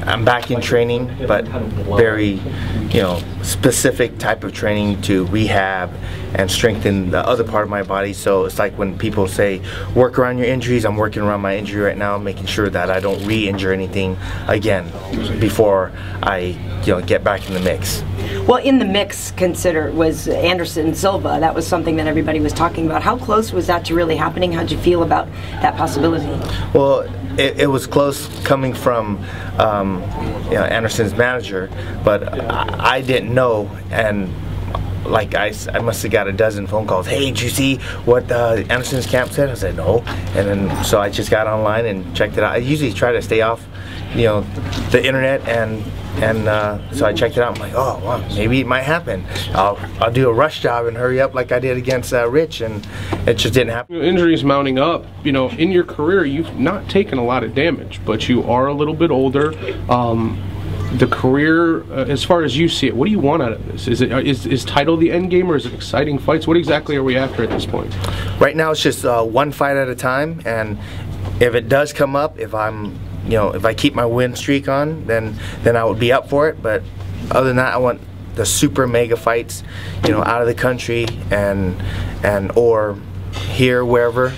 I'm back in training, but very, specific type of training to rehab and strengthen the other part of my body. So it's like when people say work around your injuries, I'm working around my injury right now, making sure that I don't re-injure anything again before I get back in the mix. Well, in the mix was Anderson Silva. That was something that everybody was talking about. How close was that to really happening? How'd you feel about that possibility? Well, it was close coming from Anderson's manager, but I didn't know, and like I must have got a dozen phone calls. Hey, did you see what Anderson's camp said? I said no, and then so I just got online and checked it out. I usually try to stay off the internet, and so I checked it out. I'm like, oh, well, maybe it might happen. I'll do a rush job and hurry up like I did against Rich, and it just didn't happen. Injuries mounting up. In your career, you've not taken a lot of damage, but you are a little bit older. The career, as far as you see it, what do you want out of this? Is title the end game, or is it exciting fights? What exactly are we after at this point? Right now, it's just one fight at a time, and if it does come up, if I keep my win streak on, then I would be up for it. But other than that, I want the super mega fights, out of the country or here, wherever.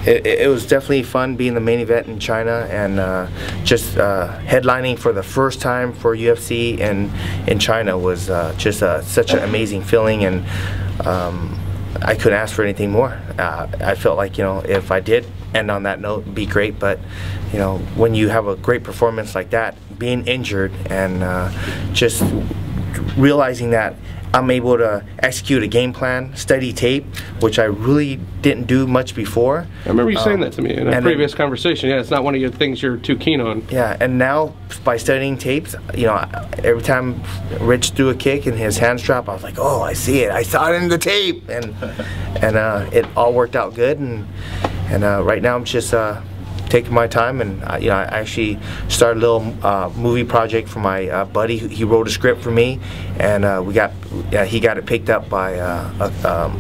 It was definitely fun being the main event in China, and just headlining for the first time for UFC in China was just such an amazing feeling, and I couldn't ask for anything more. I felt like if I did end on that note, it'd be great. But when you have a great performance like that, being injured and just realizing that I'm able to execute a game plan, study tape, which I really didn't do much before. I remember you saying that to me in a previous conversation. Yeah, it's not one of your things you're too keen on. Yeah, and now by studying tapes, every time Rich threw a kick and his hands dropped, I was like, oh, I see it. I saw it in the tape, and it all worked out good. And right now I'm just taking my time, and I actually started a little movie project for my buddy. He wrote a script for me, and he got it picked up by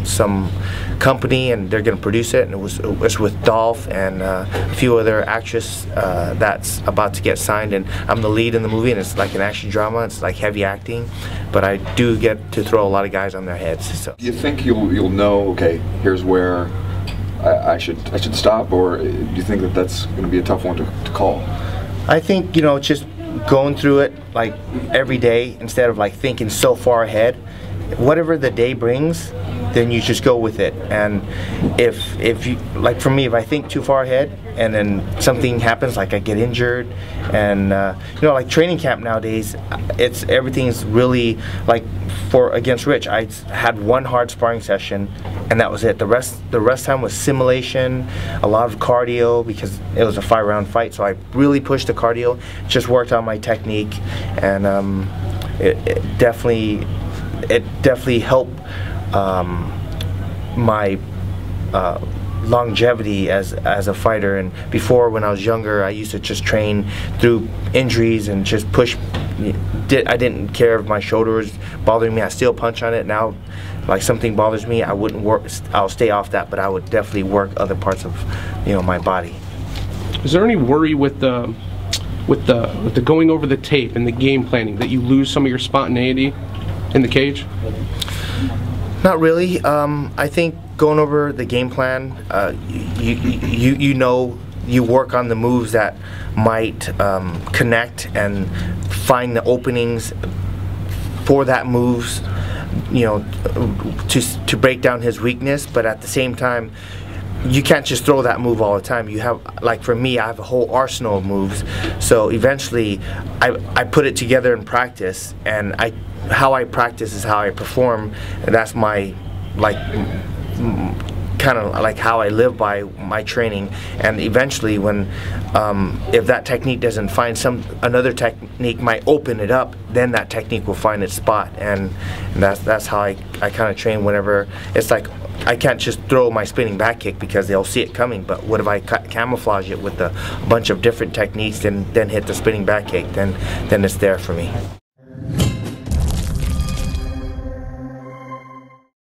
some company, and they're going to produce it. And it was with Dolph and a few other actresses that's about to get signed. And I'm the lead in the movie, and it's like an action drama. It's like heavy acting, but I do get to throw a lot of guys on their heads. So. Do you think you'll know? Okay, here's where I should stop, or do you think that's going to be a tough one to call? I think just going through it like every day instead of like thinking so far ahead. Whatever the day brings, then you just go with it. And if you, like for me, if I think too far ahead and then something happens, like I get injured, and like training camp nowadays, everything's really like against Rich. I had one hard sparring session, and that was it. The rest time was simulation, a lot of cardio, because it was a 5-round fight. So I really pushed the cardio, just worked on my technique, and it definitely helped my longevity as a fighter. And before, when I was younger, I used to just train through injuries and just push. I didn't care if my shoulder was bothering me. I still punch on it. Now, like something bothers me, I wouldn't work. I'll stay off that, but I would definitely work other parts of my body. Is there any worry with the going over the tape and the game planning that you lose some of your spontaneity in the cage? Not really. I think going over the game plan, you work on the moves that might connect and find the openings for that moves, to break down his weakness. But at the same time, you can't just throw that move all the time. You have, like for me, I have a whole arsenal of moves. So eventually, I put it together in practice, and how I practice is how I perform, and that's my kind of like how I live by my training. And eventually, when if that technique doesn't find another technique might open it up, then that technique will find its spot. And that's how I kind of train. Whenever it's like, I can't just throw my spinning back kick because they'll see it coming, but what if I camouflage it with a bunch of different techniques and then hit the spinning back kick, then it's there for me.